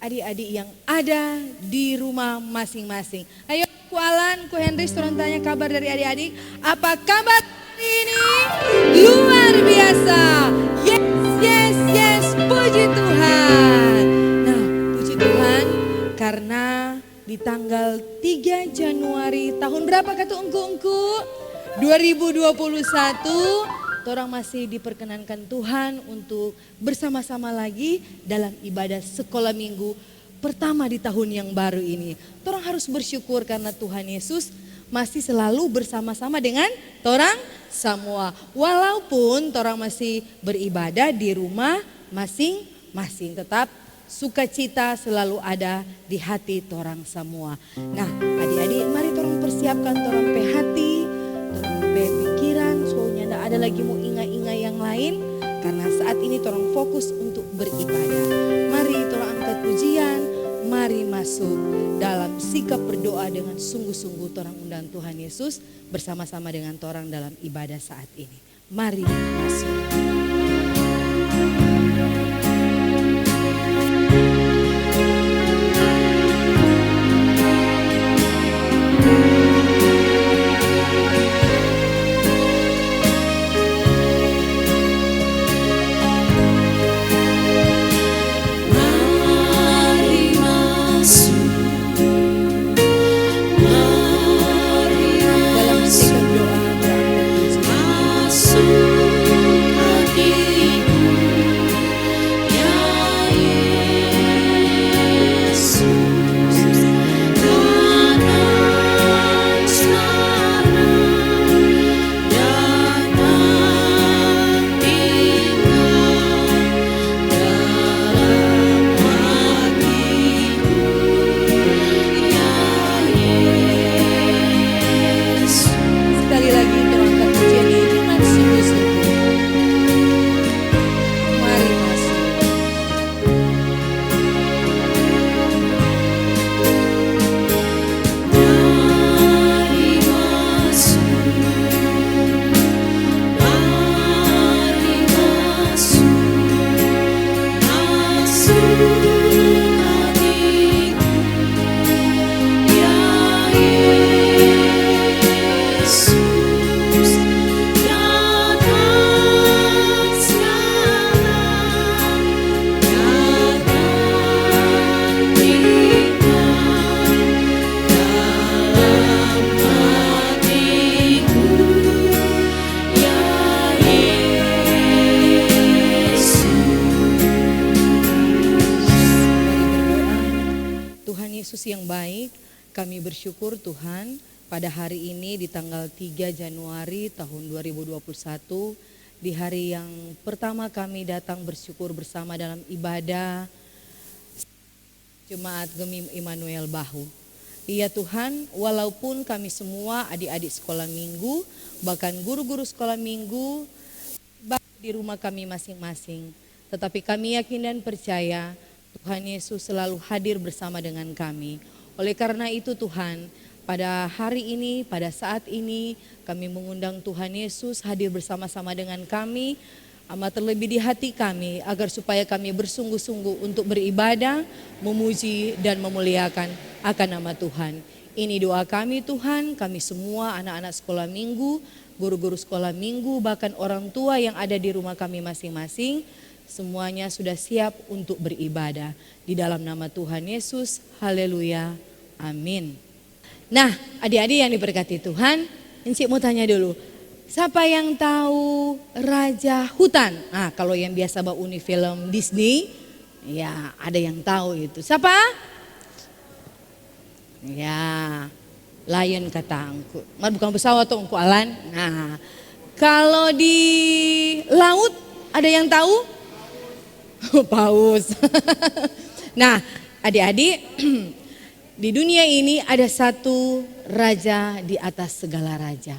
adik-adik yang ada di rumah masing-masing. Ayo Ku Alan, Ku Henry, turun tanya kabar dari adik-adik. Apa kabar hari ini? Luar biasa. Yes, yes, yes. Puji Tuhan. Nah, puji Tuhan karena di tanggal 3 Januari tahun berapa kata engku-engku? 2021. Orang masih diperkenankan Tuhan untuk bersama-sama lagi dalam ibadah sekolah minggu pertama di tahun yang baru ini. Orang harus bersyukur karena Tuhan Yesus masih selalu bersama-sama dengan orang semua. Walaupun orang masih beribadah di rumah masing-masing, tetap sukacita selalu ada di hati orang semua. Nah, adik-adik mari orang persiapkan orang pe hati, orang pe pikiran, soalnya tidak ada lagi mau ingat-ingat yang lain. Karena saat ini orang fokus untuk beribadah. Mari orang angkat pujian, mari masuk dalam sikap berdoa dengan sungguh-sungguh orang undang Tuhan Yesus bersama-sama dengan orang dalam ibadah saat ini. Mari masuk. Yang baik, kami bersyukur Tuhan pada hari ini di tanggal 3 Januari tahun 2021, di hari yang pertama kami datang bersyukur bersama dalam ibadah Jemaat Gemi Immanuel Bahu. Iya Tuhan, walaupun kami semua adik-adik sekolah minggu, bahkan guru-guru sekolah minggu di rumah kami masing-masing, tetapi kami yakin dan percaya Tuhan Yesus selalu hadir bersama dengan kami. Oleh karena itu Tuhan, pada hari ini, pada saat ini kami mengundang Tuhan Yesus hadir bersama-sama dengan kami, amat terlebih di hati kami, agar supaya kami bersungguh-sungguh untuk beribadah, memuji dan memuliakan akan nama Tuhan. Ini doa kami Tuhan, kami semua anak-anak sekolah minggu, guru-guru sekolah minggu, bahkan orang tua yang ada di rumah kami masing-masing, semuanya sudah siap untuk beribadah di dalam nama Tuhan Yesus. Haleluya. Amin. Nah, adik-adik yang diberkati Tuhan, Encik mau tanya dulu. Siapa yang tahu Raja Hutan? Nah, kalau yang biasa bauni film Disney, ya ada yang tahu itu. Siapa? Ya, Lion kata angku. Bukan pesawat tuh angku Alan. Nah, kalau di laut ada yang tahu? Paus. Nah, adik-adik, di dunia ini ada satu raja di atas segala raja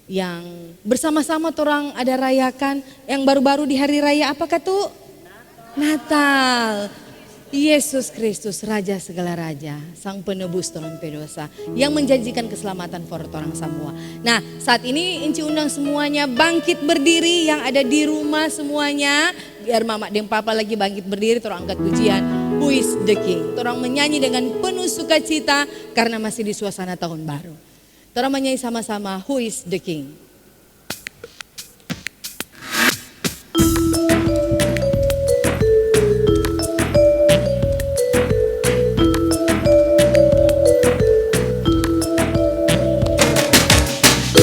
yang bersama-sama orang ada rayakan yang baru-baru di hari raya apakah tuh? Natal. Yesus Kristus Raja segala raja, Sang Penebus orang pedosa yang menjanjikan keselamatan for orang semua. Nah, saat ini Inci undang semuanya bangkit berdiri yang ada di rumah semuanya. Biar mama dan papa lagi bangkit berdiri, orang angkat pujian. Who is the King. Orang menyanyi dengan penuh sukacita karena masih di suasana tahun baru. Orang menyanyi sama-sama Who is the King.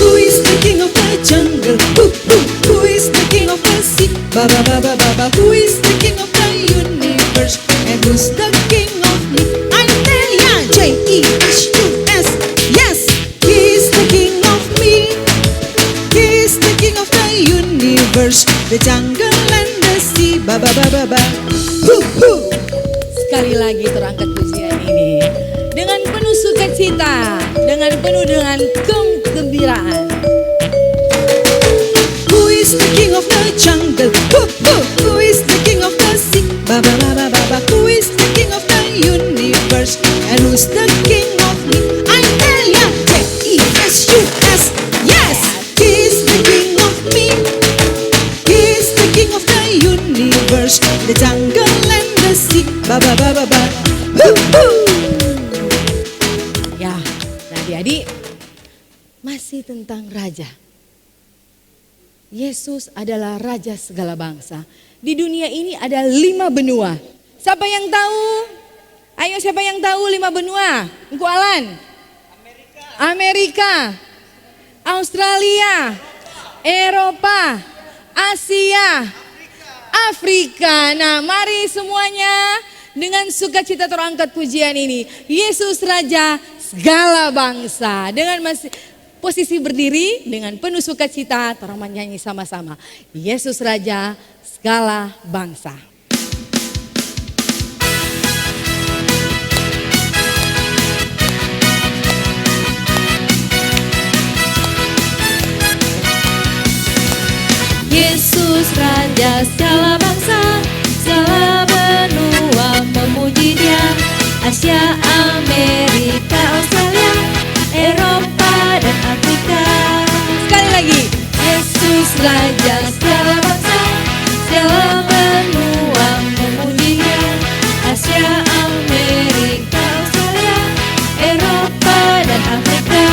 Who is the king of the sea? Ba ba ba ba ba ba. Who is the king of the universe? And who's the king of me? I'm Delia, J-E-S-U-S. Yes, he is the king of me. He is the king of the universe, the jungle and the sea. Ba ba ba ba ba. Sekali lagi terangkat pujian ini dengan penuh sukacita, dengan penuh dengan kegembiraan. Who is the king of the jungle? Who is the king of the sea? Ba ba ba ba ba ba. Who is the king of the universe? And who's the king of me? I'm Delia, J-E-S-U-S. Yes, he is the king of me. He is the king of the universe, the jungle and the sea. Ba ba ba ba ba. Ya, nah adik-adik, masih tentang raja. Yesus adalah raja segala bangsa. Di dunia ini ada 5 benua. Siapa yang tahu? Ayo siapa yang tahu 5 benua? Engku Alan? Amerika, Australia, Eropa, Asia, Afrika. Nah mari semuanya dengan sukacita terangkat pujian ini. Yesus Raja segala bangsa. Dengan masih posisi berdiri dengan penuh sukacita, orang menyanyi sama-sama. Yesus Raja segala bangsa. Yesus Raja segala bangsa, segala benua memuji Dia. Asia, Amerika, Australia, Eropa dan Afrika. Sekali lagi. Yesus Raja segala bangsa, segala benua memuji Dia. Asia, Amerika, Australia, Eropa dan Afrika.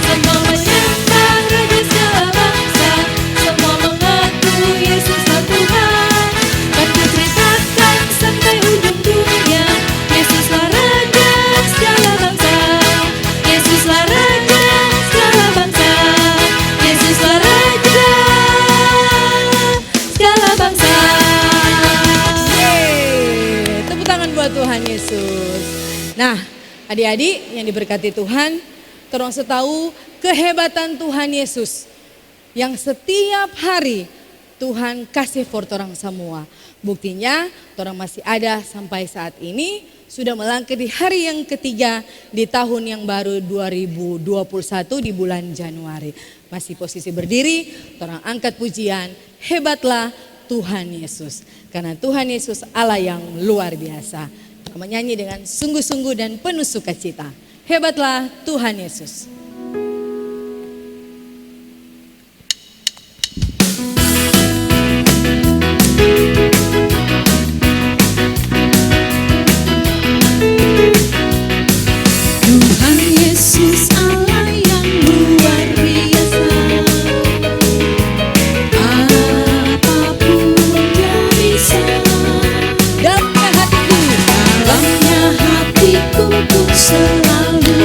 Semua menyembah Raja segala bangsa, semua mengaku Yesuslah Tuhan. Kan ku ceritakan sampai ujung dunia, Yesuslah Raja segala bangsa. Yesuslah Raja segala bangsa. Yesuslah Raja segala bangsa. Yeay, tepuk tangan buat Tuhan Yesus. Nah adik-adik yang diberkati Tuhan, terus tahu kehebatan Tuhan Yesus yang setiap hari Tuhan kasih for orang semua. Buktinya orang masih ada sampai saat ini, sudah melangkah di hari yang ketiga di tahun yang baru 2021 di bulan Januari. Masih posisi berdiri, orang angkat pujian, hebatlah Tuhan Yesus. Karena Tuhan Yesus Allah yang luar biasa. Kita menyanyi dengan sungguh-sungguh dan penuh sukacita. Hebatlah Tuhan Yesus. Tuhan Yesus Allah yang luar biasa. Apapun Dia bisa. Dalamnya hatiku, Dalamnya hatiku pun selalu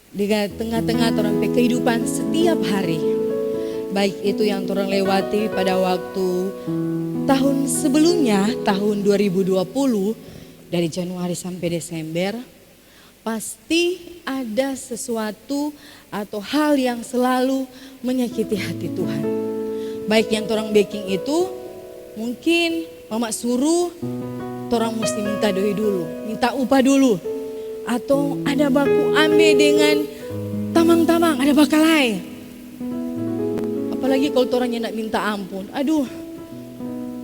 di tengah-tengah torang pe kehidupan setiap hari. Baik itu yang torang lewati pada waktu tahun sebelumnya, tahun 2020, dari Januari sampai Desember, pasti ada sesuatu atau hal yang selalu menyakiti hati Tuhan. Baik yang torang baking itu, mungkin mama suruh torang mesti minta doi dulu, minta upah dulu. Atau ada baku ambe dengan tamang-tamang, ada bakalai. Apalagi kalau torangnya nak minta ampun. Aduh,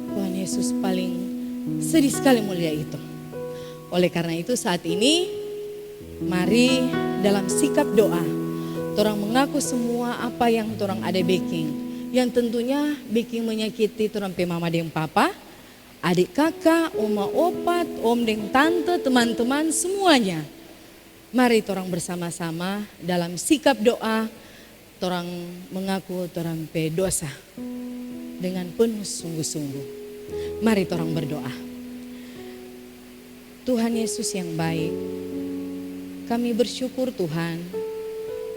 Tuhan Yesus paling sedih sekali mulia itu. Oleh karena itu saat ini, mari dalam sikap doa, torang mengaku semua apa yang torang ada baking. Yang tentunya baking menyakiti torang pe mama deng papa, adik kakak, oma opat, om deng tante, teman-teman semuanya. Mari torang bersama-sama dalam sikap doa, torang mengaku torang pe dosa dengan penuh sungguh-sungguh. Mari torang berdoa. Tuhan Yesus yang baik, kami bersyukur Tuhan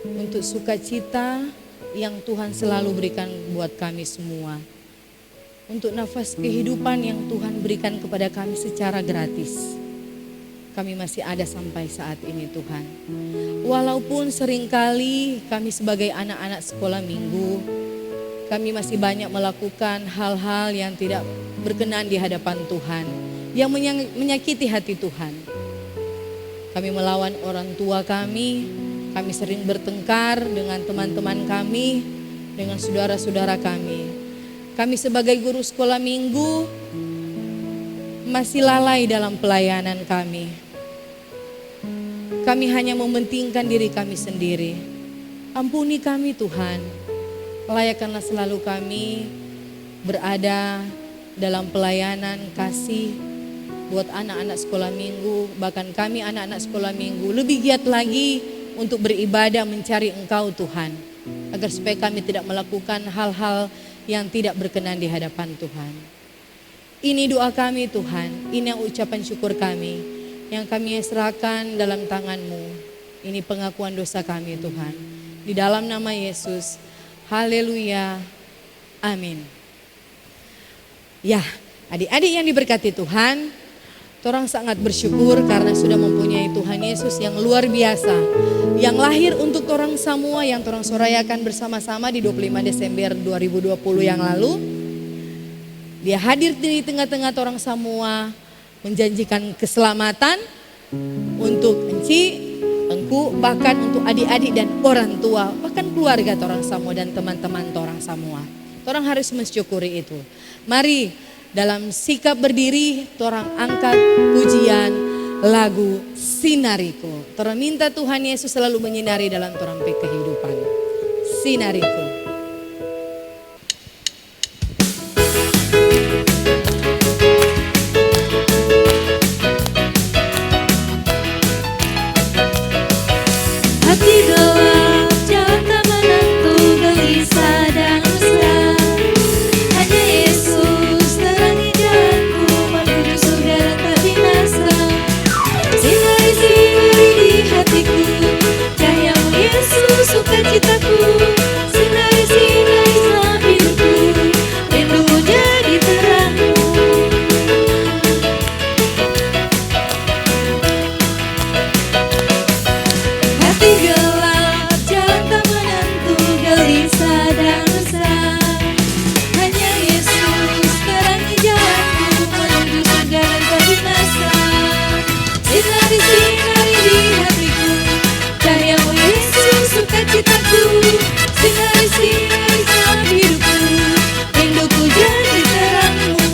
untuk sukacita yang Tuhan selalu berikan buat kami semua. Untuk nafas kehidupan yang Tuhan berikan kepada kami secara gratis. Kami masih ada sampai saat ini Tuhan. Walaupun seringkali kami sebagai anak-anak sekolah minggu, kami masih banyak melakukan hal-hal yang tidak berkenan di hadapan Tuhan, yang menyakiti hati Tuhan. Kami melawan orang tua kami sering bertengkar dengan teman-teman kami, dengan saudara-saudara kami. Kami sebagai guru sekolah minggu masih lalai dalam pelayanan kami. Kami hanya mementingkan diri kami sendiri. Ampuni kami Tuhan. Layakkanlah selalu kami berada dalam pelayanan kasih buat anak-anak sekolah minggu. Bahkan kami anak-anak sekolah minggu lebih giat lagi untuk beribadah mencari Engkau Tuhan. Agar supaya kami tidak melakukan hal-hal yang tidak berkenan di hadapan Tuhan. Ini doa kami Tuhan, ini yang ucapan syukur kami yang kami serahkan dalam tangan-Mu. Ini pengakuan dosa kami Tuhan. Di dalam nama Yesus, haleluya, amin. Ya, adik-adik yang diberkati Tuhan, torang sangat bersyukur karena sudah mempunyai Tuhan Yesus yang luar biasa. Yang lahir untuk torang semua, yang torang sorayakan bersama-sama di 25 Desember 2020 yang lalu. Dia hadir di tengah-tengah torang semua, menjanjikan keselamatan untuk enci, engku, bahkan untuk adik-adik dan orang tua, bahkan keluarga torang semua dan teman-teman torang semua. Torang harus mensyukuri itu. Mari dalam sikap berdiri, torang angkat pujian lagu Sinariku. Torang minta Tuhan Yesus selalu menyinari dalam torang kehidupan. Sinariku. Hati gelap, jalan tak menentu, gelisah dan mesra. Hanya Yesus terangi jalanku, menuju surga dan tak binasa. Sinari-sinari di hatiku, cahayamu Yesus sukacitaku. Sinari-sinari dalam hidupku, rindumu jadi terangmu. Hati gelap, jalan tak menentu, gelisah dan mesra. Hanya Yesus terangi jalanku, menuju surga dan tak binasa. Sinari-sinari di hatiku, cahayamu Yesus sukacitaku. Sinari-sinari dalam hidupku, rinduku jadi terangmu.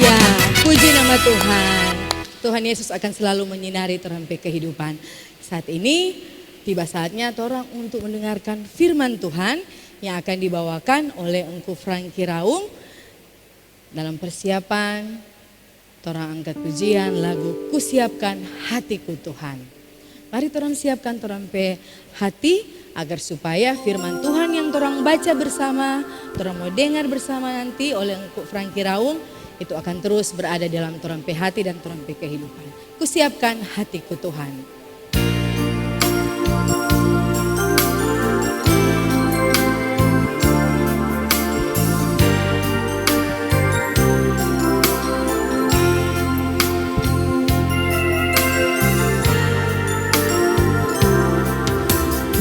Ya, puji nama Tuhan. Tuhan Yesus akan selalu menyinari torang pe kehidupan. Saat ini tiba saatnya torang untuk mendengarkan firman Tuhan yang akan dibawakan oleh Engku Franky Raung. Dalam persiapan torang angkat pujian lagu Kusiapkan Hatiku Tuhan. Mari torang siapkan torang pe hati agar supaya firman Tuhan yang torang baca bersama, torang mau dengar bersama nanti oleh Engku Franky Raung, itu akan terus berada dalam torang pe hati dan torang pe kehidupan. Kusiapkan hatiku Tuhan.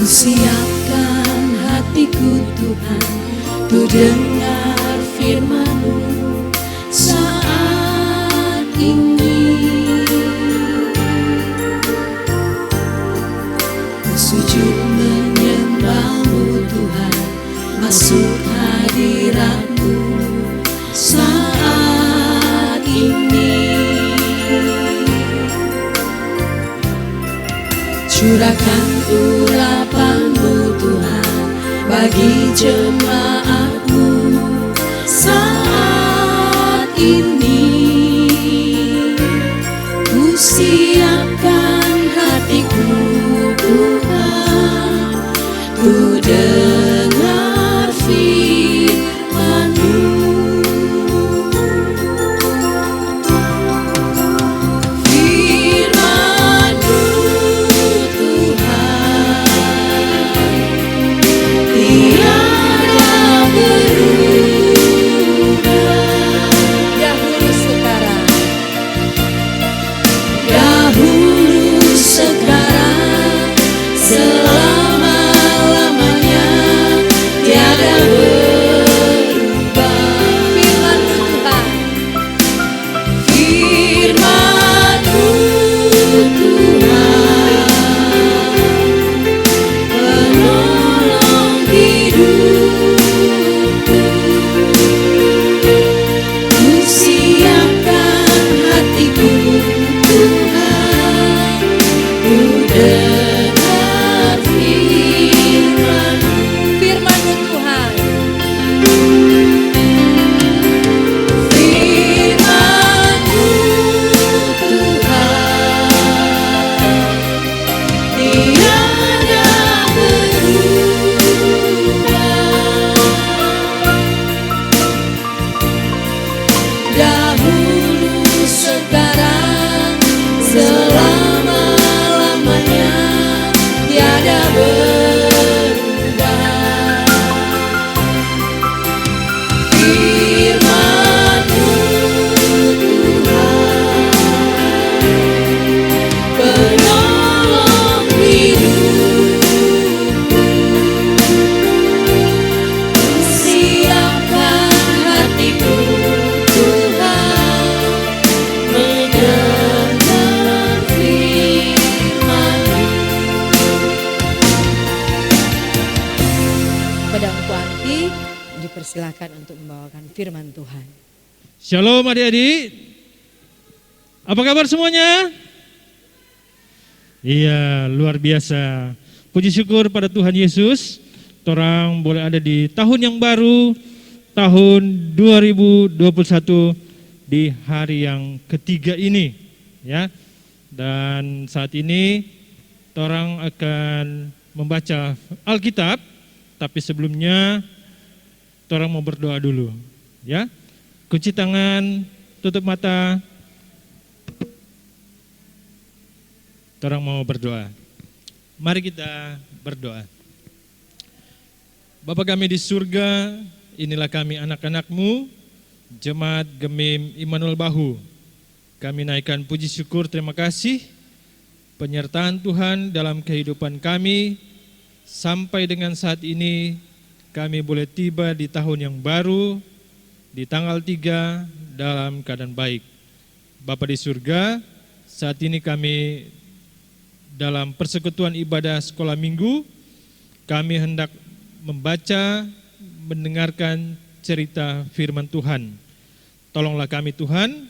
Ku siapkan hatiku Tuhan, ku dengar firman-Mu saat ini. Ku sujud menyembah-Mu Tuhan, masuk hadirat-Mu saat ini. Curahkan urapan-Mu Tuhan bagi jemaat-Mu saat ini. Ku siapkan hatiku Tuhan, ku dengar firman-Mu. Firman-Mu Tuhan tiada berubah. Dahulu sekarang, Dahulu sekarang selama-lamanya tiada berubah. Firman-Mu Tuhan, Firman-Mu Tuhan penolong hidupku. Ku siapkan hatiku Tuhan, ku dengar firman-Mu. firman-Mu Tuhan, Firman-Mu Tuhan tiada berubah. Dahulu sekarang selama-lamanya tiada berubah. Firman-Mu Tuhan penolong hidupku. Ku siapkan hatiku Tuhan, mendengar firman-Mu. pada Engkau Anti dipersilakan untuk membawakan firman Tuhan. Shalom adik-adik. Apa kabar semuanya? Iya, luar biasa. Puji syukur pada Tuhan Yesus. Torang boleh ada di tahun yang baru, tahun 2021 di hari yang ketiga ini, ya. Dan saat ini torang akan membaca Alkitab, tapi sebelumnya torang mau berdoa dulu, ya. Kunci tangan, tutup mata. Torang mau berdoa. Mari kita berdoa. Bapa kami di surga, inilah kami anak-anak-Mu, Jemaat Gemim Immanuel Bahu. Kami naikkan puji syukur, terima kasih penyertaan Tuhan dalam kehidupan kami. Sampai dengan saat ini kami boleh tiba di tahun yang baru, di tanggal 3 dalam keadaan baik. Bapa di surga, saat ini kami dalam persekutuan ibadah sekolah minggu, kami hendak membaca, mendengarkan cerita firman Tuhan. Tolonglah kami Tuhan,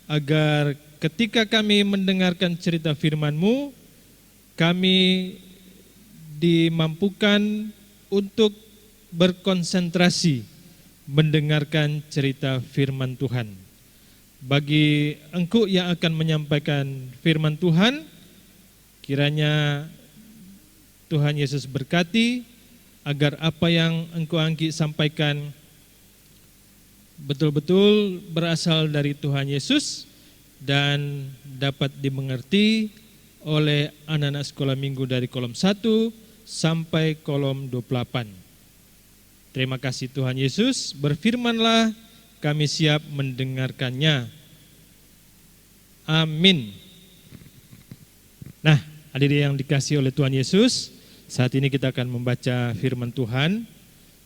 agar ketika kami mendengarkan cerita firman-Mu, kami dimampukan untuk berkonsentrasi mendengarkan cerita firman Tuhan. Bagi Engkau yang akan menyampaikan firman Tuhan, kiranya Tuhan Yesus berkati agar apa yang Engkau angki sampaikan betul-betul berasal dari Tuhan Yesus dan dapat dimengerti oleh anak-anak sekolah minggu dari kolom 1 sampai kolom 28. Terima kasih Tuhan Yesus, berfirmanlah, kami siap mendengarkannya. Amin. Nah, hadirin yang dikasihi oleh Tuhan Yesus, Saat ini kita akan membaca firman Tuhan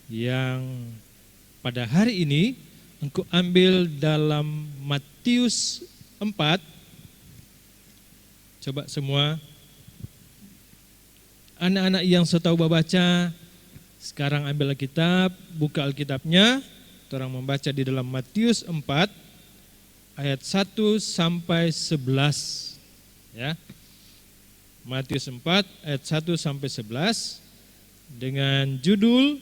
yang pada hari ini engkau ambil dalam Matius 4. Coba semua anak-anak yang setahu baca, sekarang ambil Alkitab, buka Alkitabnya. Orang membaca di dalam Matius 4 ayat 1 sampai 11. Ya. Matius 4 ayat 1 sampai 11 dengan judul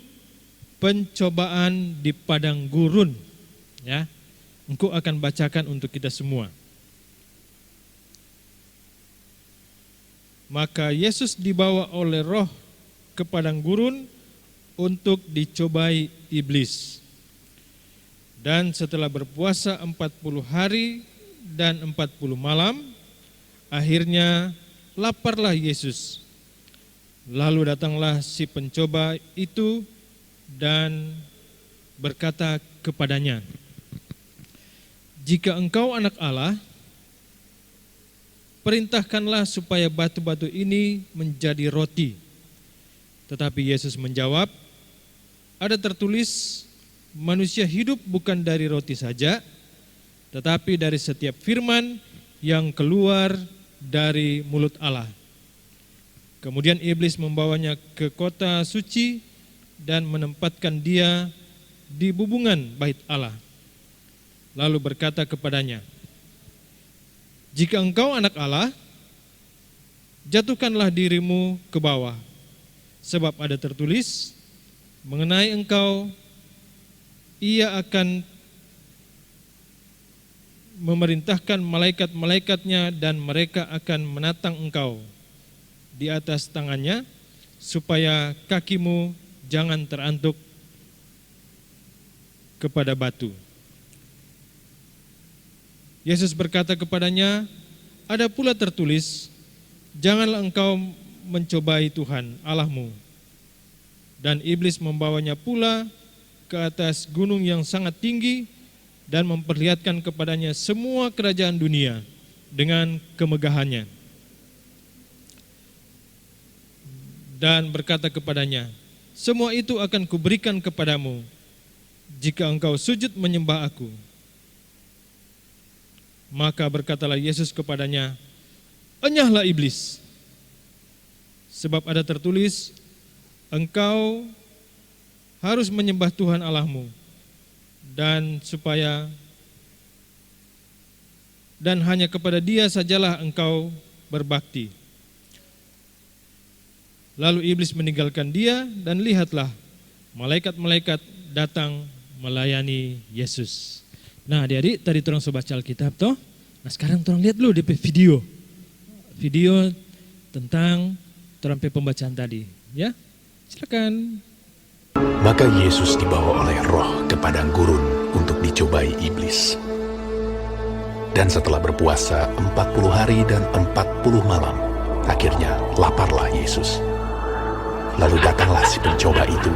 Pencobaan di Padang Gurun. Ya. Engkau akan bacakan untuk kita semua. Maka Yesus dibawa oleh Roh ke padang gurun untuk dicobai iblis. Dan setelah berpuasa 40 hari dan 40 malam, akhirnya laparlah Yesus. Lalu datanglah si pencoba itu dan berkata kepadanya, "Jika engkau anak Allah, perintahkanlah supaya batu-batu ini menjadi roti." Tetapi Yesus menjawab, "Ada tertulis, manusia hidup bukan dari roti saja, tetapi dari setiap firman yang keluar dari mulut Allah." Kemudian iblis membawanya ke kota suci dan menempatkan dia di bubungan bait Allah. Lalu berkata kepadanya, "Jika engkau anak Allah, jatuhkanlah dirimu ke bawah, sebab ada tertulis, mengenai engkau, Ia akan memerintahkan malaikat-malaikatnya dan mereka akan menatang engkau di atas tangannya, supaya kakimu jangan terantuk kepada batu." Yesus berkata kepadanya, "Ada pula tertulis, janganlah engkau mencobai Tuhan Allahmu." Dan iblis membawanya pula ke atas gunung yang sangat tinggi dan memperlihatkan kepadanya semua kerajaan dunia dengan kemegahannya. Dan berkata kepadanya, "Semua itu akan kuberikan kepadamu jika engkau sujud menyembah aku." Maka berkatalah Yesus kepadanya, "Enyahlah iblis, sebab ada tertulis, engkau harus menyembah Tuhan Allahmu, dan hanya kepada Dia sajalah engkau berbakti." Lalu iblis meninggalkan dia dan lihatlah, malaikat-malaikat datang melayani Yesus. Nah, adik-adik, tadi orang baca Alkitab toh. Nah, sekarang orang lihat dulu di video tentang orang pembacaan tadi, ya. Silakan. Maka Yesus dibawa oleh Roh ke padang gurun untuk dicobai iblis. Dan setelah berpuasa 40 hari dan 40 malam, akhirnya laparlah Yesus. Lalu datanglah si pencoba itu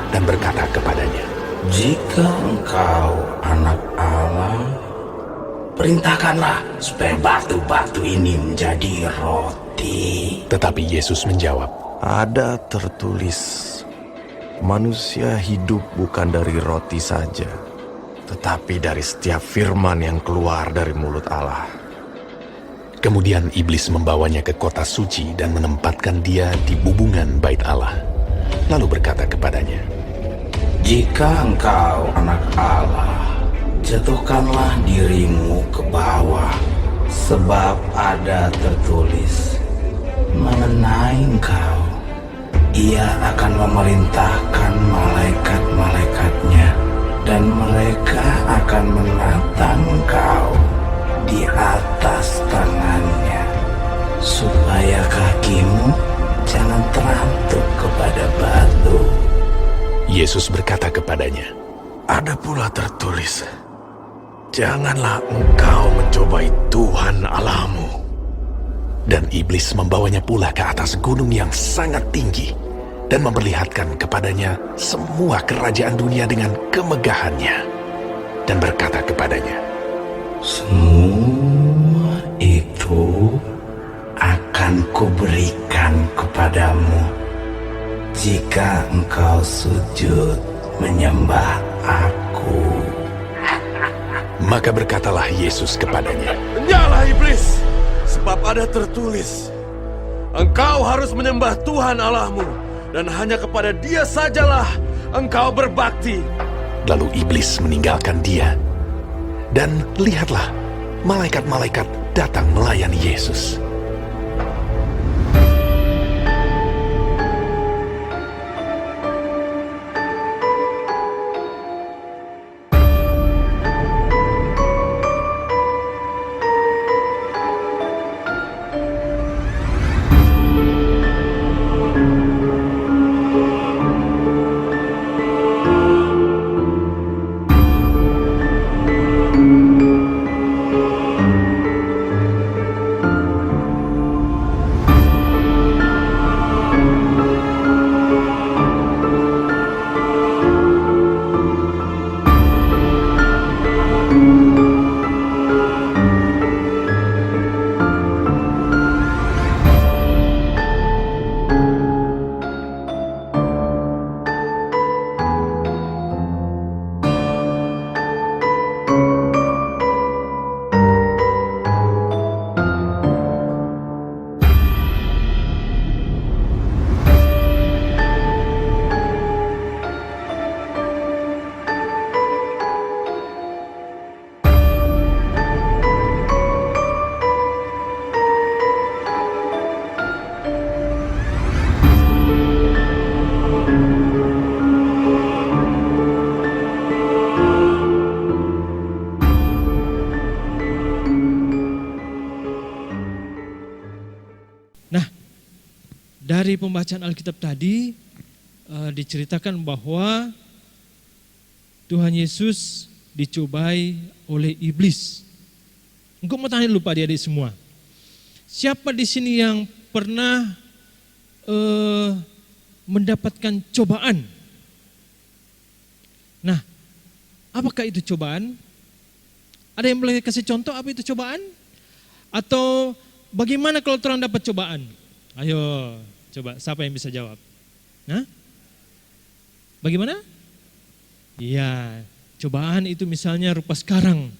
dan berkata kepadanya, "Jika engkau anak Allah, perintahkanlah supaya batu-batu ini menjadi roti." Tetapi Yesus menjawab, "Ada tertulis, manusia hidup bukan dari roti saja, tetapi dari setiap firman yang keluar dari mulut Allah." Kemudian iblis membawanya ke kota suci dan menempatkan dia di bubungan bait Allah. Lalu berkata kepadanya, "Jika engkau anak Allah, jatuhkanlah dirimu ke bawah, sebab ada tertulis, mengenai engkau, Ia akan memerintahkan malaikat-malaikatnya, dan mereka akan menatang engkau di atas tangannya, supaya kakimu jangan terantuk kepada batu." Yesus berkata kepadanya, Ada pula tertulis, janganlah engkau mencobai Tuhan Allahmu. Dan iblis membawanya pula ke atas gunung yang sangat tinggi dan memperlihatkan kepadanya semua kerajaan dunia dengan kemegahannya, dan berkata kepadanya, "Semua itu akan kuberikan kepadamu jika engkau sujud menyembah aku. Maka berkatalah Yesus kepadanya, Nyala iblis, sebab ada tertulis, engkau harus menyembah Tuhan Allahmu, dan hanya kepada Dia sajalah engkau berbakti. Lalu iblis meninggalkan dia. Dan lihatlah, malaikat-malaikat datang melayani Yesus. Dari pembacaan Alkitab tadi diceritakan bahwa Tuhan Yesus dicobai oleh iblis. Engkau mau tanya dulu Pak adik-adik semua. Siapa di sini yang pernah mendapatkan cobaan? Nah, apakah itu cobaan? Ada yang boleh kasih contoh apa itu cobaan? Atau bagaimana kalau orang dapat cobaan? Ayo, coba siapa yang bisa jawab? Nah, bagaimana? Iya, cobaan itu misalnya rupa sekarang.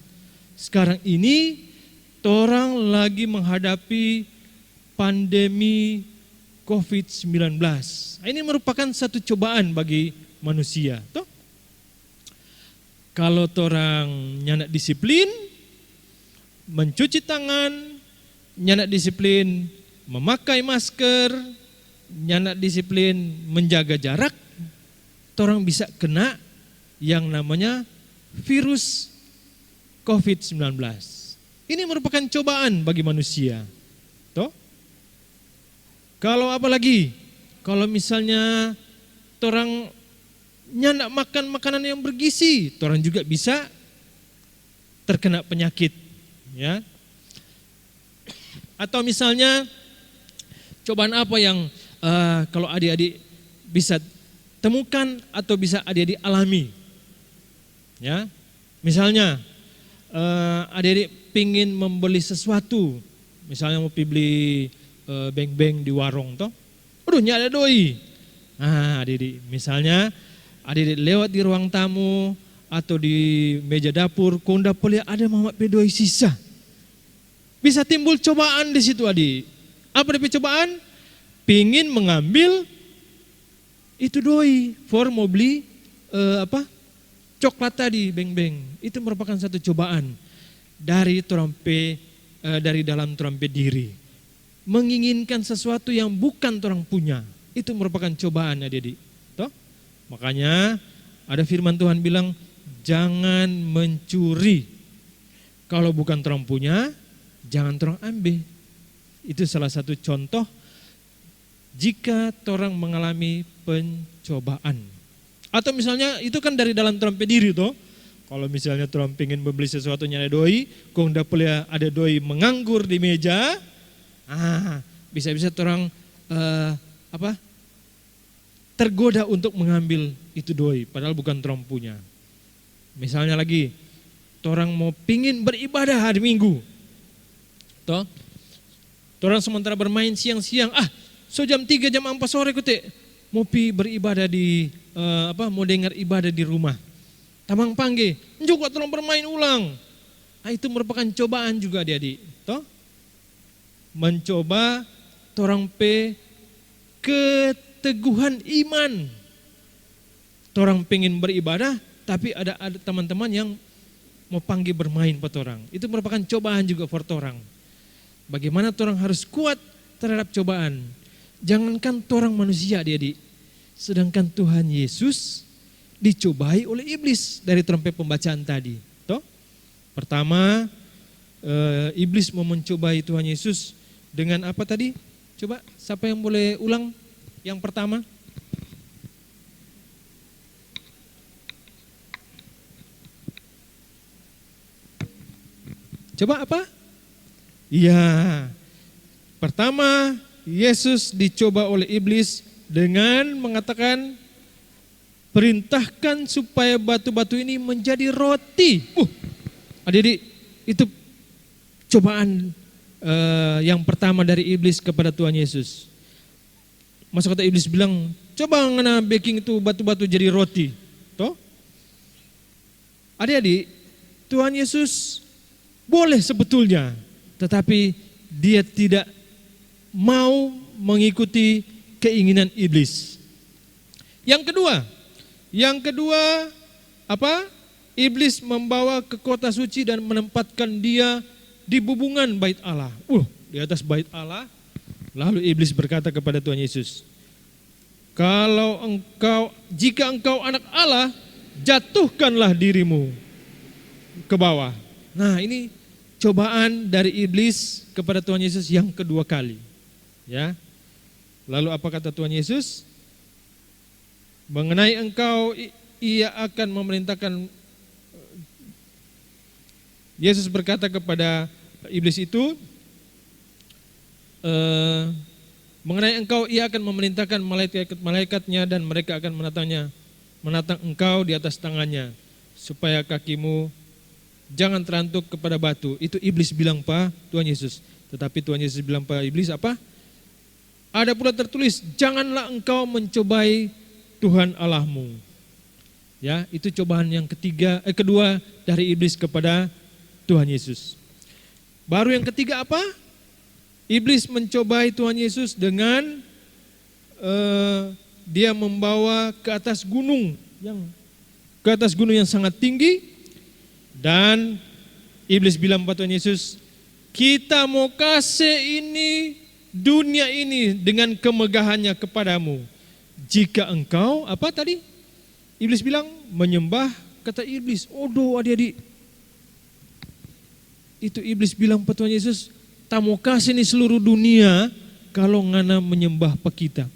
Sekarang ini orang lagi menghadapi pandemi COVID-19. Ini merupakan satu cobaan bagi manusia. Toh? Kalau orang nyanak disiplin, mencuci tangan, nyanak disiplin, memakai masker, nyanak disiplin, menjaga jarak, orang bisa kena yang namanya virus COVID-19. Ini merupakan cobaan bagi manusia. Toh? Kalau apa lagi? Kalau misalnya orang nyanak makan makanan yang bergizi, orang juga bisa terkena penyakit, ya. Atau misalnya cobaan apa yang kalau adik-adik bisa temukan atau bisa adik-adik alami, ya. Misalnya adik-adik pingin membeli sesuatu, misalnya mau beli beng-beng di warung, toh, aduh nyada doi. Nah adik-adik, misalnya adik-adik lewat di ruang tamu atau di meja dapur, konda boleh ada mamak pedoi sisa. Bisa timbul cobaan di situ adik. Apa DP cobaan? Pingin mengambil itu doi, for mau beli coklat tadi, beng-beng. Itu merupakan satu cobaan dari dari dalam terampe diri. Menginginkan sesuatu yang bukan orang punya, itu merupakan cobaan adik-adik. Toh? Makanya ada firman Tuhan bilang, jangan mencuri. Kalau bukan orang punya, jangan orang ambil. Itu salah satu contoh jika orang mengalami pencobaan. Atau misalnya itu kan dari dalam terampe diri toh. Kalau misalnya orang pengen membeli sesuatu nyana doi, kok ndak boleh ada doi menganggur di meja, bisa-bisa orang tergoda untuk mengambil itu doi, padahal bukan orang punya. Misalnya lagi, orang mau pingin beribadah hari Minggu, toh, orang sementara bermain siang-siang, so jam 3 jam 4 sore kute mau beribadah di mau dengar ibadah di rumah. Tamang panggil, juga tolong bermain ulang. Nah, itu merupakan cobaan juga adik-adik. Toh? Mencoba torang keteguhan iman. Torang pengen beribadah, tapi ada teman-teman yang mau panggil bermain buat orang. Itu merupakan cobaan juga for torang. Bagaimana torang harus kuat terhadap cobaan. Jangankan torang manusia adik-adik, sedangkan Tuhan Yesus dicobai oleh iblis dari trompet pembacaan tadi. Toh? Pertama, iblis mau mencobai Tuhan Yesus dengan apa tadi? Coba, siapa yang boleh ulang yang pertama? Coba apa? Iya. Pertama, Yesus dicoba oleh iblis dengan mengatakan, perintahkan supaya batu-batu ini menjadi roti. Adik-adik, itu cobaan yang pertama dari iblis kepada Tuhan Yesus. Masa kata iblis bilang, coba ngana baking itu batu-batu jadi roti. Toh? Adik-adik, Tuhan Yesus boleh sebetulnya, tetapi dia tidak mau mengikuti keinginan iblis. Yang kedua apa? Iblis membawa ke kota suci dan menempatkan dia di bubungan bait Allah. Di atas bait Allah. Lalu iblis berkata kepada Tuhan Yesus, jika engkau anak Allah, jatuhkanlah dirimu ke bawah. Nah, ini cobaan dari iblis kepada Tuhan Yesus yang kedua kali. Ya. Lalu apa kata Tuhan Yesus? Mengenai engkau, ia akan memerintahkan. Yesus berkata kepada iblis itu, mengenai engkau, ia akan memerintahkan malaikatnya dan mereka akan menatang engkau di atas tangannya, supaya kakimu jangan terantuk kepada batu. Itu iblis bilang Pak Tuhan Yesus. Tetapi Tuhan Yesus bilang Pak iblis apa? Ada pula tertulis, janganlah engkau mencobai Tuhan Allahmu. Ya, itu cobaan yang kedua dari iblis kepada Tuhan Yesus. Baru yang ketiga apa? Iblis mencobai Tuhan Yesus dengan dia membawa ke atas gunung yang sangat tinggi. Dan iblis bilang kepada Tuhan Yesus, kita mau kasih dunia ini dengan kemegahannya kepadamu. Jika engkau, apa tadi? Iblis bilang, menyembah, kata iblis. Adik-adik. Itu iblis bilang kepada Tuhan Yesus, tak mau kasih seluruh dunia kalau ngana menyembah kita.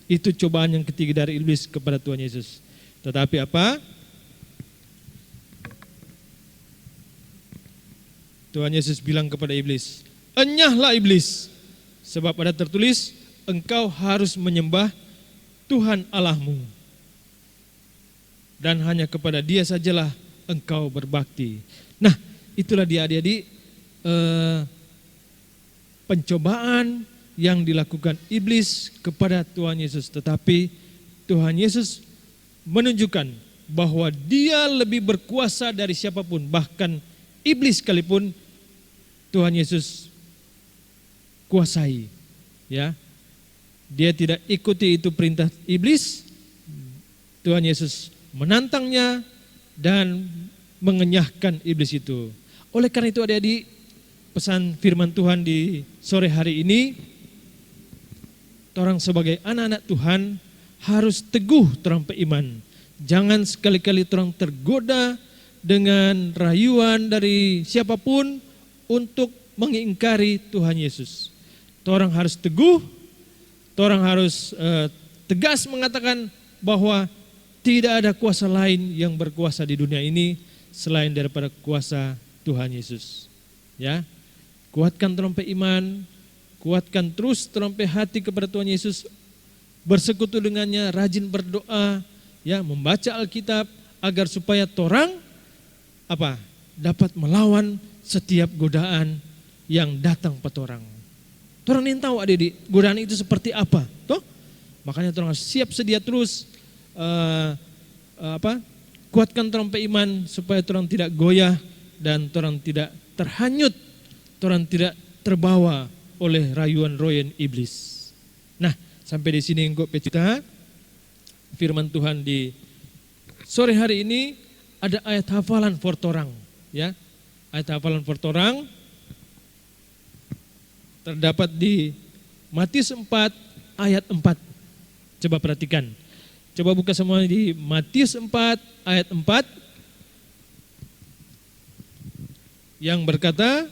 Itu cobaan yang ketiga dari iblis kepada Tuhan Yesus. Tetapi apa? Tuhan Yesus bilang kepada iblis, enyahlah iblis, sebab ada tertulis, engkau harus menyembah Tuhan Allahmu. Dan hanya kepada dia sajalah engkau berbakti. Nah, itulah dia adik-adik pencobaan yang dilakukan iblis kepada Tuhan Yesus. Tetapi Tuhan Yesus menunjukkan bahwa dia lebih berkuasa dari siapapun, bahkan iblis sekalipun Tuhan Yesus kuasai. Ya. Dia tidak ikuti itu perintah iblis. Tuhan Yesus menantangnya dan mengenyahkan iblis itu. Oleh karena itu adik-adik, pesan firman Tuhan di sore hari ini, orang sebagai anak-anak Tuhan harus teguh terang iman. Jangan sekali-kali orang tergoda dengan rayuan dari siapapun untuk mengingkari Tuhan Yesus. Orang harus teguh, orang harus tegas mengatakan bahwa tidak ada kuasa lain yang berkuasa di dunia ini selain daripada kuasa Tuhan Yesus. Ya, kuatkan trompet iman, kuatkan terus trompet hati kepada Tuhan Yesus, bersekutu dengannya, rajin berdoa, ya, membaca Alkitab agar supaya torang dapat melawan setiap godaan yang datang pada orang. Torang ingin tahu adik-adik, godaan itu seperti apa? Toh? Makanya orang siap sedia terus kuatkan orang iman supaya orang tidak goyah dan orang tidak terhanyut, orang tidak terbawa oleh rayuan-rayuan iblis. Nah, sampai di sini engkau kita firman Tuhan di sore hari ini. Ada ayat hafalan for torang, ya. Ayat hafalan for torang terdapat di Matius 4 ayat 4. Coba perhatikan. Coba buka semua di Matius 4 ayat 4 yang berkata,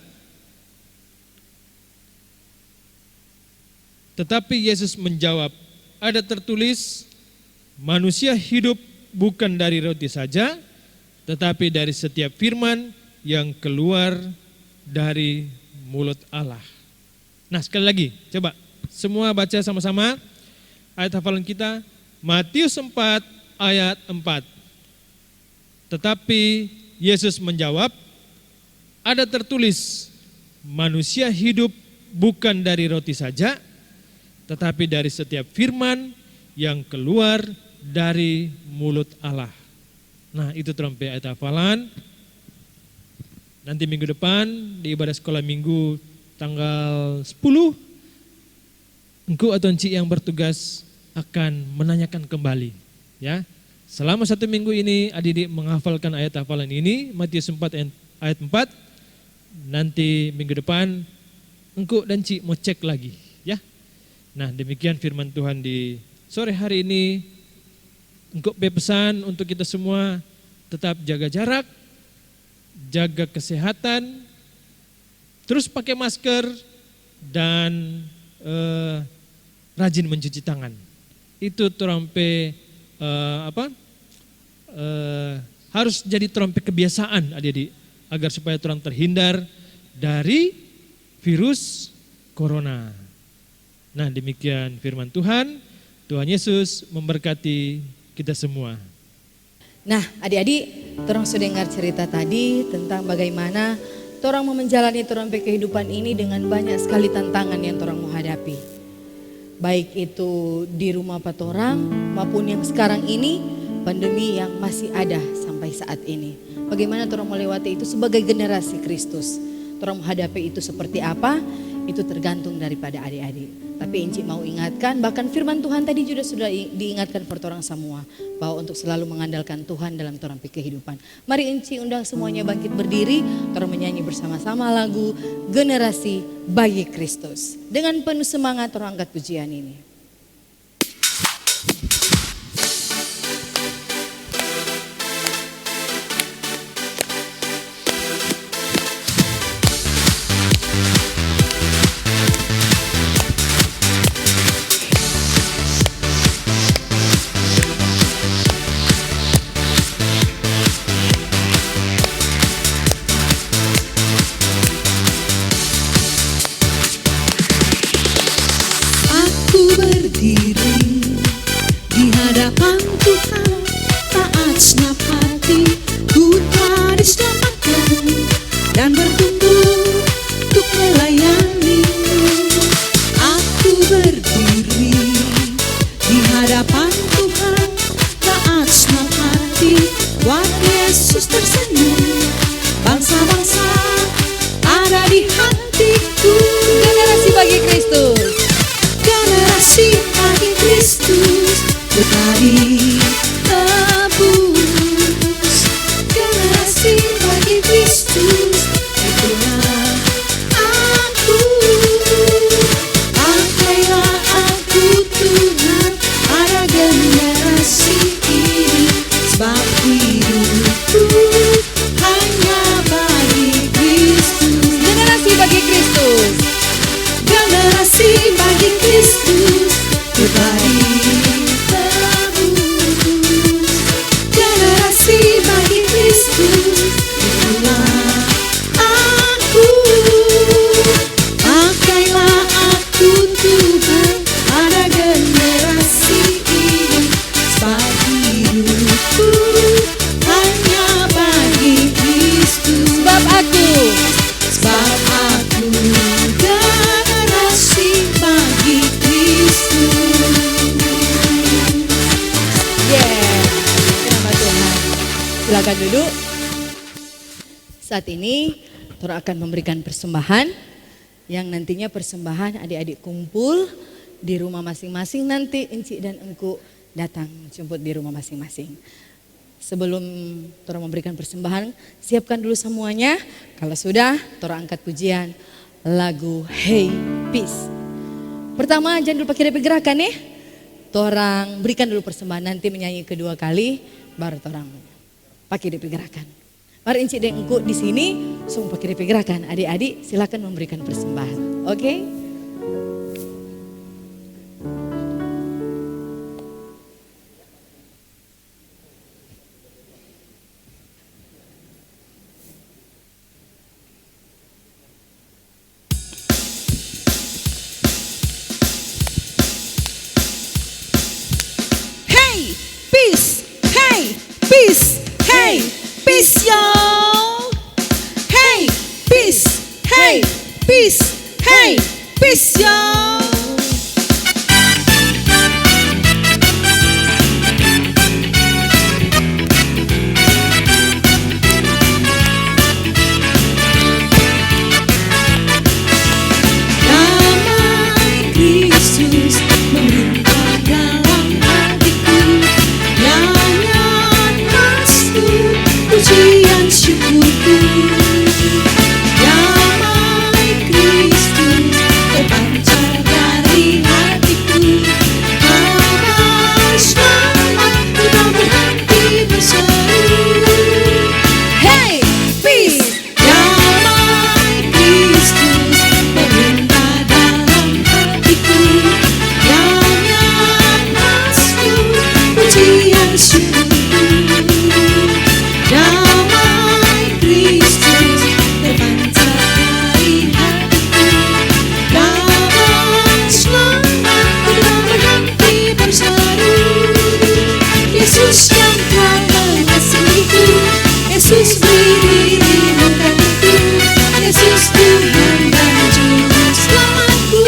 tetapi Yesus menjawab, ada tertulis, manusia hidup bukan dari roti saja, tetapi dari setiap firman yang keluar dari mulut Allah. Nah, sekali lagi, coba semua baca sama-sama ayat hafalan kita, Matius 4 ayat 4. Tetapi Yesus menjawab, ada tertulis, manusia hidup bukan dari roti saja, tetapi dari setiap firman yang keluar dari mulut Allah. Nah, itu trompet ayat hafalan. Nanti minggu depan di ibadah sekolah minggu tanggal 10, engkau atau encik yang bertugas akan menanyakan kembali, ya. Selama 1 minggu ini adik-adik menghafalkan ayat hafalan ini, Matius 4 ayat 4. Nanti minggu depan engkau dan cik mau cek lagi, ya. Nah, demikian firman Tuhan di sore hari ini. Engkau pesan untuk kita semua tetap jaga jarak, jaga kesehatan, terus pakai masker dan rajin mencuci tangan. Itu trompe harus jadi trompe kebiasaan adik-adik agar supaya orang terhindar dari virus corona. Nah, demikian firman Tuhan. Tuhan Yesus memberkati kita semua. Nah, adik-adik, torang sudah dengar cerita tadi tentang bagaimana torang mau menjalani torang kehidupan ini dengan banyak sekali tantangan yang torang mau hadapi. Baik itu di rumah patorang maupun yang sekarang ini pandemi yang masih ada sampai saat ini. Bagaimana torang melewati itu sebagai generasi Kristus. Torang menghadapi itu seperti apa? Itu tergantung daripada adik-adik. Tapi Encik mau ingatkan, bahkan firman Tuhan tadi juga sudah diingatkan per orang semua, bahwa untuk selalu mengandalkan Tuhan dalam torang kehidupan. Mari Encik undang semuanya bangkit berdiri, torang menyanyi bersama-sama lagu Generasi Bayi Kristus. Dengan penuh semangat torang angkat pujian ini. Generasi bagi Kristus, berlari ke bumi. silakan duduk. Saat ini Tora akan memberikan persembahan yang nantinya persembahan adik-adik kumpul di rumah masing-masing, nanti Enci dan Engku datang jemput di rumah masing-masing. Sebelum Tora memberikan persembahan, siapkan dulu semuanya. Kalau sudah, Tora angkat pujian lagu Hey Peace. Pertama jangan lupa pakai gerakan ya. Tora berikan dulu persembahan, nanti menyanyi kedua kali baru Tora pakai gerakan. Mari Enci dan Engku di sini semua pakai gerakan. Adik-adik silakan memberikan persembahan. Oke? Hey, peace, hey, peace, hey, peace, y'all. Hey, peace, hey, peace, hey, peace, y'all. Damai Kristus memerintah dalam hatiku, nyanyian khasku, pujian syukurku. Damai Kristus terpancar dari hatiku, kabar selamat ku tak berhenti berseru. Hey, peace, damai Kristus memerintah dalam hatiku, nyanyian khasku, pujian syukurku. Damai Kristus terpancar dari hatiku, kabar selamat ku tak berhenti berseru. Yesus yang telah mengasihiku, Yesus beri dirimu untukku, Yesus Tuhan dan Juru Selamatku.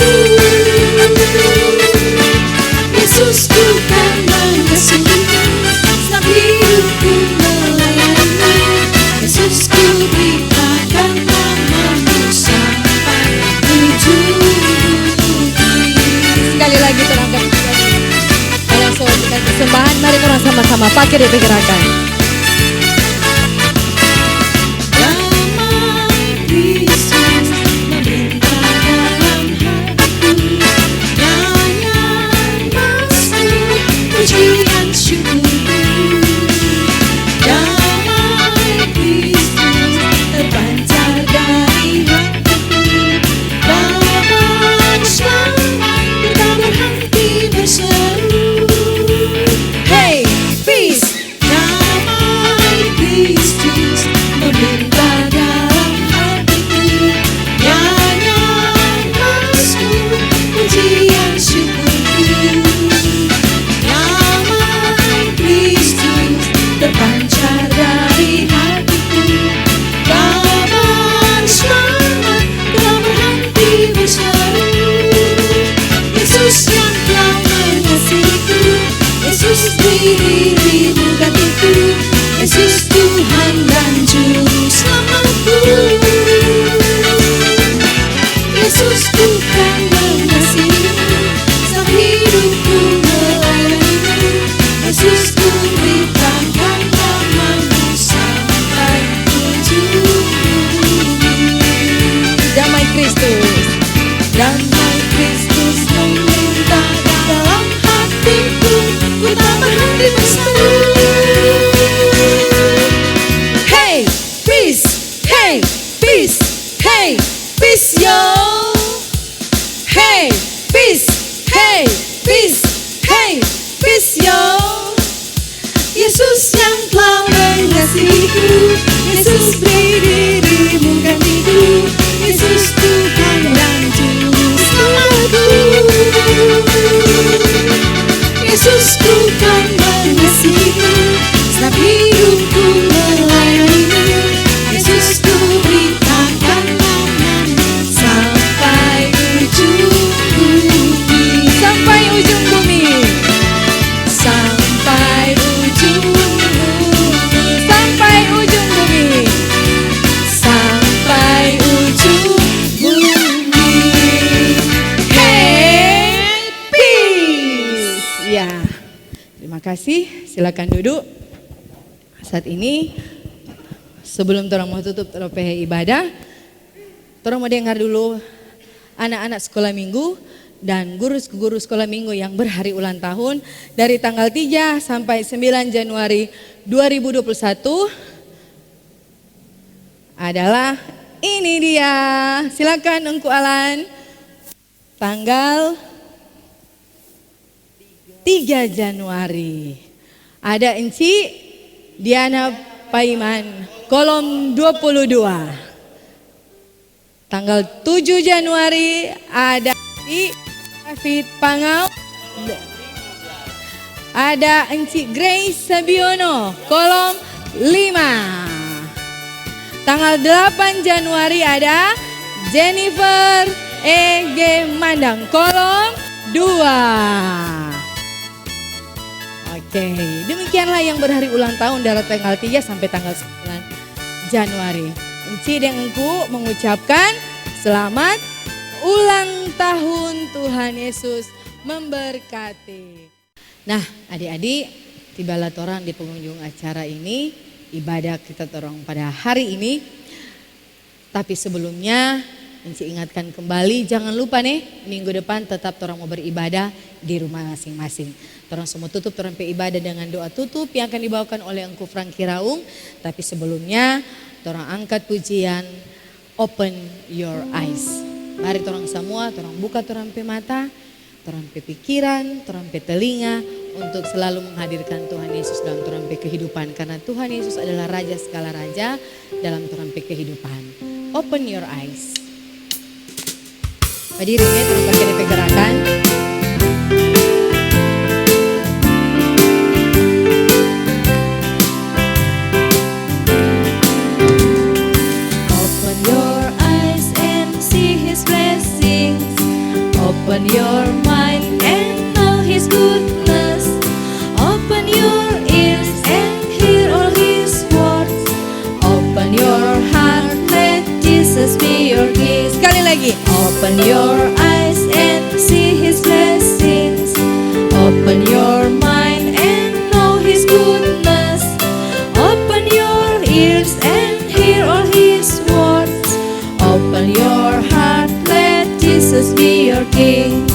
Yesus Tuhan mengasihiku, setiap hidupku melayanimu. Yesus ku beritakan namamu sampai ujung bumi. Sekali lagi terangkan. Kalau soal berikan persembahan, mari kita sama-sama pakai gerakan. Damai Kristus memerintah dalam hatiku, nyanyian khasku, pujian syukurku. Damai Kristus terpancar dari hatiku, kabar selamat ku tak berhenti berseru. Hey, peace, damai Kristus memerintah dalam hatiku, nyanyian khasku, pujian syukurku. Damai Kristus terpancar dari hatiku, kabar selamat ku tak berhenti berseru. Yesus yang telah mengasihiku, Yesus beri dirimu gantiku, Yesus Tuhan dan Juru Selamatku. Yesus Tuhan mengasihimu, setiap hidupku melayanimu. Yesus ku beritakan namamu sampai ujung bumi. Damai Kristus. Damai Kristus memerintah dalam hatiku, ku tak berhenti berseru. Hey, peace, hey, peace, hey, peace, yo. Hey, peace, hey, peace, hey, peace, yo. Yesus yang telah mengasihiku, Yesus beri dirimu gantiku, Yesus Tuhan dan Juru Selamatku. Yesus Tuhan mengasihiku, setiap hidupku melayanimu. Yesus ku beritakan namamu sampai ujung bumi. Sampai ujung bumi. Sampai ujung bumi. Sampai kasih, silakan duduk. Saat ini sebelum torang mau tutup trope ibadah, torang mau dengar dulu anak-anak sekolah minggu dan guru sekolah minggu yang berhari ulang tahun dari tanggal 3 sampai 9 Januari 2021 adalah ini dia. Silakan Engku Alan. Tanggal 3 Januari. Ada Enci Diana Paiman, kolom 22. Tanggal 7 Januari ada di David Pangau. Ada Enci Grace Sabiono, kolom 5. Tanggal 8 Januari ada Jennifer E.G. Mandang, kolom 2. Oke, demikianlah yang berhari ulang tahun dari tanggal 3 sampai tanggal 9 Januari. Enci dan Engku mengucapkan selamat ulang tahun, Tuhan Yesus memberkati. Nah, adik-adik, tibalah torang di pengunjung acara ini, ibadah kita torang pada hari ini. Tapi sebelumnya, Enci ingatkan kembali, jangan lupa nih, minggu depan tetap torang mau beribadah di rumah masing-masing. Torang semua tutup torang ibadah dengan doa tutup yang akan dibawakan oleh Engku Franky Raung. Tapi sebelumnya, torang angkat pujian Open Your Eyes. Mari torang semua, torang buka torang mata, torang pikiran, torang telinga untuk selalu menghadirkan Tuhan Yesus dalam torang kehidupan. Karena Tuhan Yesus adalah Raja segala Raja dalam torang kehidupan. Open your eyes. Hadirinnya terus pakai DP gerakan. Open your eyes and see His blessings. Open your mind and know His goodness. Open your ears and hear all His words. Open your heart, let Jesus be your King. Sekali lagi. Open your eyes and see His blessings. Open your mind and know His goodness. Open your ears and hear all His words. Open your heart, let Jesus be your King.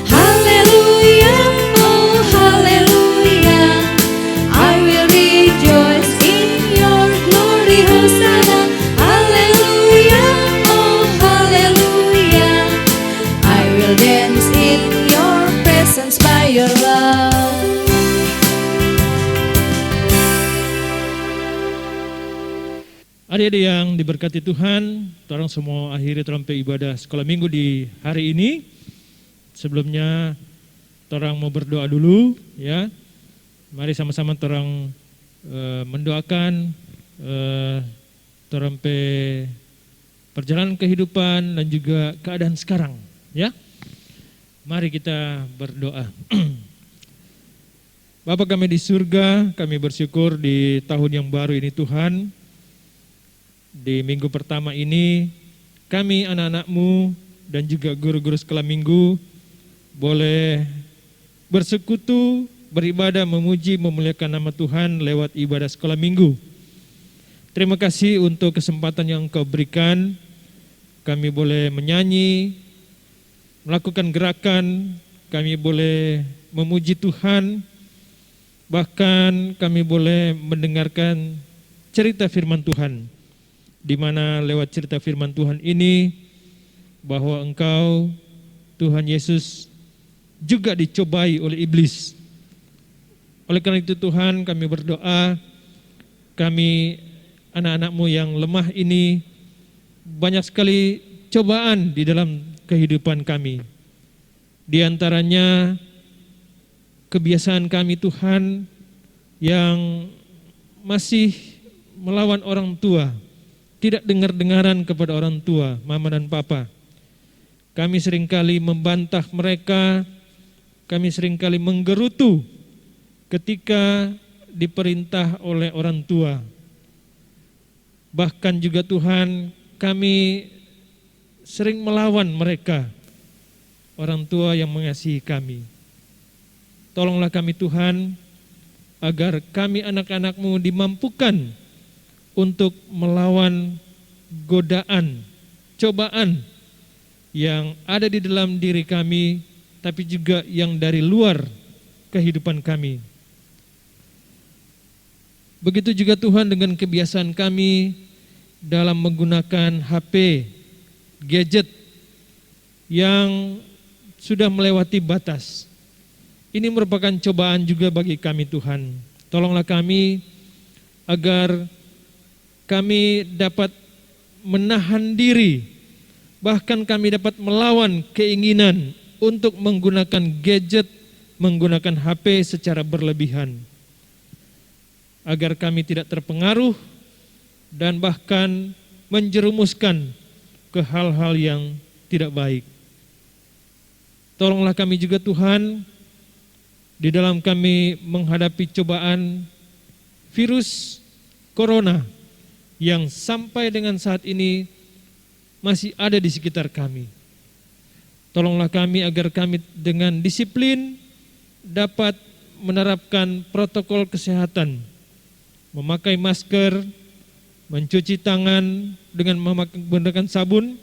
Hallelujah, oh hallelujah. I will rejoice in your glory, Hosanna. Hallelujah, oh hallelujah. I will dance in your presence by your love. Adik-adik yang diberkati Tuhan, torang semua akhiri trompet ibadah sekolah minggu di hari ini. Sebelumnya torang mau berdoa dulu ya. Mari sama-sama torang mendoakan trompet perjalanan kehidupan dan juga keadaan sekarang ya. Mari kita berdoa. Bapa kami di surga, kami bersyukur di tahun yang baru ini Tuhan. Di minggu pertama ini kami anak-anak-Mu dan juga guru-guru sekolah minggu boleh bersekutu, beribadah, memuji, memuliakan nama Tuhan lewat ibadah sekolah minggu. Terima kasih untuk kesempatan yang Engkau berikan. Kami boleh menyanyi, melakukan gerakan, kami boleh memuji Tuhan, bahkan kami boleh mendengarkan cerita firman Tuhan. Di mana lewat cerita firman Tuhan ini bahwa Engkau Tuhan Yesus juga dicobai oleh iblis. Oleh karena itu Tuhan kami berdoa, kami anak-anak-Mu yang lemah ini banyak sekali cobaan di dalam kehidupan kami. Di antaranya kebiasaan kami Tuhan yang masih melawan orang tua, tidak dengar-dengaran kepada orang tua, mama dan papa. Kami seringkali membantah mereka, kami seringkali menggerutu ketika diperintah oleh orang tua. Bahkan juga Tuhan, kami sering melawan mereka, orang tua yang mengasihi kami. Tolonglah kami Tuhan, agar kami anak-anak-Mu dimampukan untuk melawan godaan, cobaan yang ada di dalam diri kami, tapi juga yang dari luar kehidupan kami. Begitu juga Tuhan dengan kebiasaan kami dalam menggunakan HP, gadget yang sudah melewati batas. Ini merupakan cobaan juga bagi kami Tuhan. Tolonglah kami agar kami dapat menahan diri, bahkan kami dapat melawan keinginan untuk menggunakan gadget, menggunakan HP secara berlebihan. Agar kami tidak terpengaruh dan bahkan menjerumuskan ke hal-hal yang tidak baik. Tolonglah kami juga Tuhan, di dalam kami menghadapi cobaan virus corona yang sampai dengan saat ini masih ada di sekitar kami. Tolonglah kami agar kami dengan disiplin dapat menerapkan protokol kesehatan, memakai masker, mencuci tangan dengan menggunakan sabun,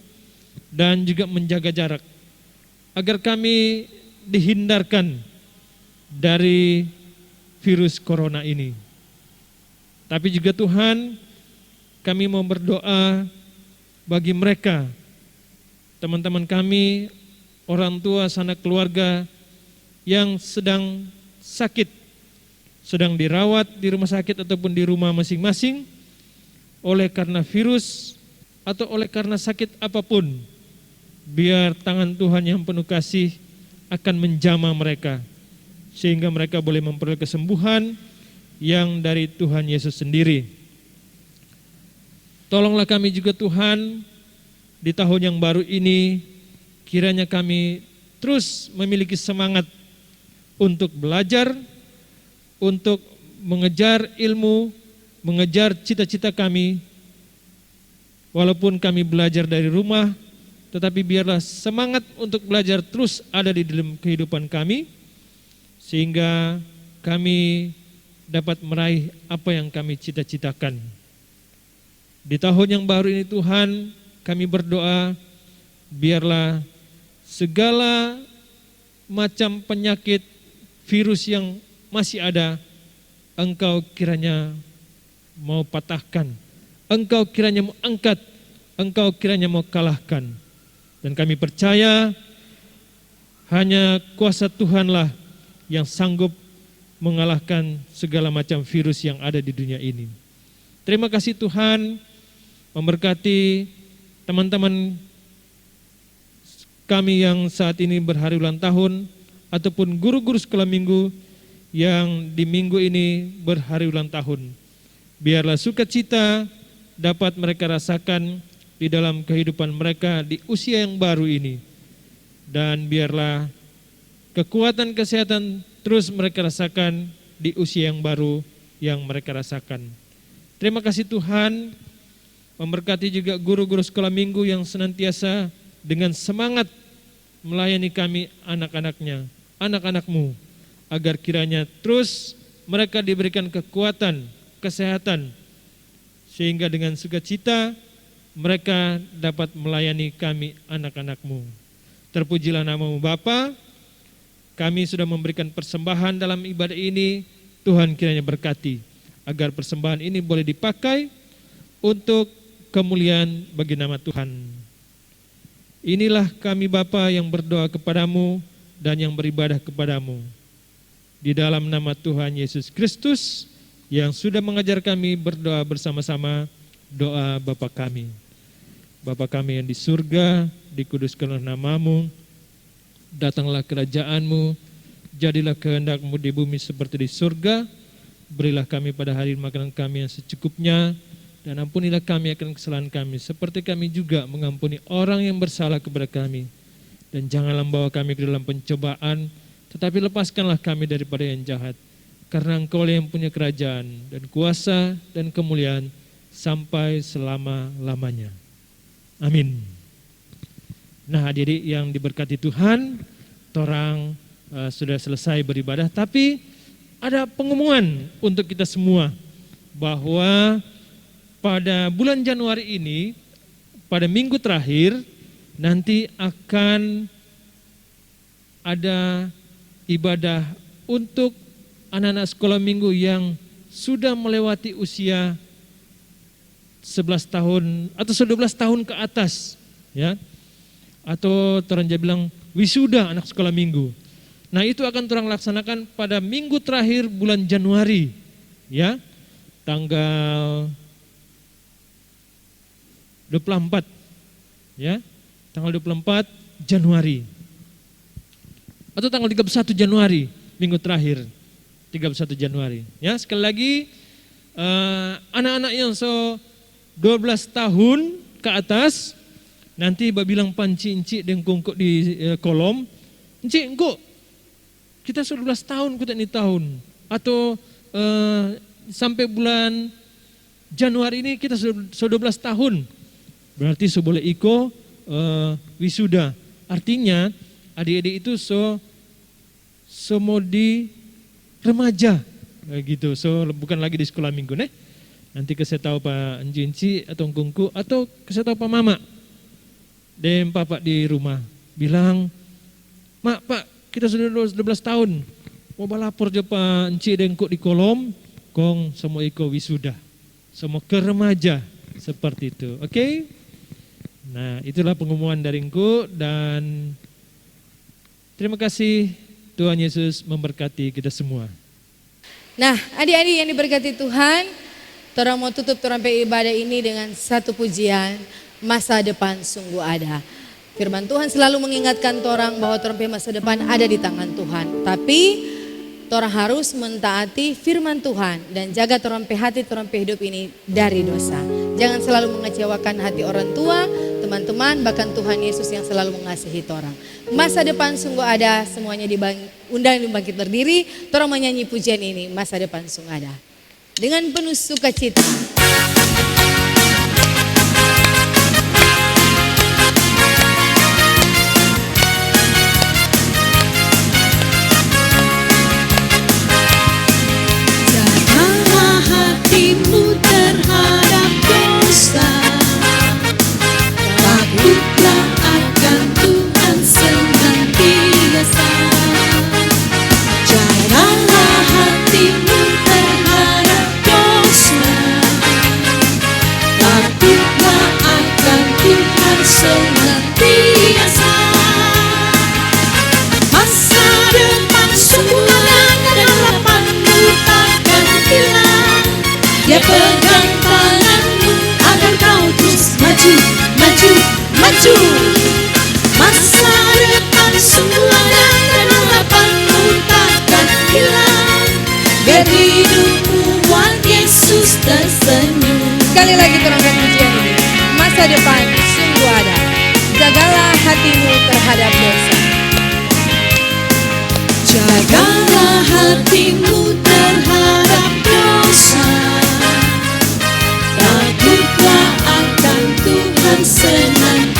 dan juga menjaga jarak, agar kami dihindarkan dari virus corona ini. Tapi juga Tuhan, kami mau berdoa bagi mereka, teman-teman kami, orang tua, sanak keluarga yang sedang sakit, sedang dirawat di rumah sakit ataupun di rumah masing-masing oleh karena virus atau oleh karena sakit apapun. Biar tangan Tuhan yang penuh kasih akan menjamah mereka, sehingga mereka boleh memperoleh kesembuhan yang dari Tuhan Yesus sendiri. Tolonglah kami juga Tuhan, di tahun yang baru ini, kiranya kami terus memiliki semangat untuk belajar, untuk mengejar ilmu, mengejar cita-cita kami. Walaupun kami belajar dari rumah, tetapi biarlah semangat untuk belajar terus ada di dalam kehidupan kami, sehingga kami dapat meraih apa yang kami cita-citakan. Di tahun yang baru ini Tuhan, kami berdoa, biarlah segala macam penyakit, virus yang masih ada, Engkau kiranya mau patahkan, Engkau kiranya mau angkat, Engkau kiranya mau kalahkan. Dan kami percaya hanya kuasa Tuhanlah yang sanggup mengalahkan segala macam virus yang ada di dunia ini. Terima kasih Tuhan, memberkati teman-teman kami yang saat ini berhari ulang tahun, ataupun guru-guru sekolah minggu yang di minggu ini berhari ulang tahun. Biarlah sukacita dapat mereka rasakan di dalam kehidupan mereka di usia yang baru ini. Dan biarlah kekuatan kesehatan terus mereka rasakan di usia yang baru yang mereka rasakan. Terima kasih Tuhan, memberkati juga guru-guru sekolah minggu yang senantiasa dengan semangat melayani kami anak-anaknya, anak-anak-Mu, agar kiranya terus mereka diberikan kekuatan, kesehatan, sehingga dengan sukacita mereka dapat melayani kami anak-anak-Mu. Terpujilah nama-Mu Bapa. Kami sudah memberikan persembahan dalam ibadah ini, Tuhan kiranya berkati, agar persembahan ini boleh dipakai untuk kemuliaan bagi nama Tuhan. Inilah kami Bapa yang berdoa kepadamu dan yang beribadah kepadamu. Di dalam nama Tuhan Yesus Kristus yang sudah mengajar kami berdoa bersama-sama, doa Bapa kami. Bapa kami yang di surga, dikuduskanlah nama-Mu, datanglah kerajaan-Mu, jadilah kehendak-Mu di bumi seperti di surga. Berilah kami pada hari makanan kami yang secukupnya, dan ampunilah kami akan kesalahan kami, seperti kami juga mengampuni orang yang bersalah kepada kami. Dan janganlah membawa kami ke dalam pencobaan, tetapi lepaskanlah kami daripada yang jahat. Karena Engkau yang punya kerajaan dan kuasa dan kemuliaan sampai selama-lamanya. Amin. Nah, adik-adik yang diberkati Tuhan, torang sudah selesai beribadah, tapi ada pengumuman untuk kita semua bahwa pada bulan Januari ini, pada minggu terakhir, nanti akan ada ibadah untuk anak-anak sekolah minggu yang sudah melewati usia 11 tahun atau 12 tahun ke atas, ya. Atau orang bilang wisuda anak sekolah minggu. Nah, itu akan orang laksanakan pada minggu terakhir bulan Januari, ya. Tanggal 24, ya. Tanggal 24 Januari. Atau tanggal 31 Januari, minggu terakhir. 31 Januari. Ya, sekali lagi anak-anak yang 12 tahun ke atas nanti bilang panci encik dan kongkok di kolom, encik engkau kita 12 tahun kita ini tahun, atau sampai bulan Januari ini kita 12 tahun, berarti boleh iko wisuda. Artinya adik-adik itu mau di remaja gitu, bukan lagi di sekolah minggu nih. Nanti kasih tahu Pak Enci atau Kungku, atau kasih tahu Pak Mama dan Papa di rumah, bilang, Mak, Pak, kita sudah 12 tahun, mau balapor aja Pak Enci dan Kuk di kolom, kong semua iko wisuda, semua ke remaja, seperti itu, oke? Nah, itulah pengumuman dari Engku, dan terima kasih. Tuhan Yesus memberkati kita semua. Nah, adik-adik yang diberkati Tuhan, orang mau tutup orang ibadah ini dengan satu pujian, masa depan sungguh ada. Firman Tuhan selalu mengingatkan orang bahwa orang masa depan ada di tangan Tuhan. Tapi orang harus mentaati firman Tuhan dan jaga orang hati orang hidup ini dari dosa. Jangan selalu mengecewakan hati orang tua, teman-teman, bahkan Tuhan Yesus yang selalu mengasihi orang. Masa depan sungguh ada, semuanya undang dibangkit berdiri, orang menyanyi pujian ini, masa depan sungguh ada. Dengan penuh sukacita. Jagalah hatimu terhadap dosa, takutlah akan Tuhan senantiasa. Jagalah hatimu terhadap dosa, takutlah akan Tuhan senantiasa. Masa depan sungguh ada dan harapanmu takkan hilang. Dia pegang tanganmu agar kau terus maju, maju, maju. Masa depan sungguh ada dan harapanmu takkan hilang. Biar hidupmu buat Yesus tersenyum. Sekali lagi terangkan pujian ini, masa depan sungguh ada. Jagalah hatimu terhadap dosa. Jagalah hatimu terhadap dosa, takutlah akan Tuhan senantiasa.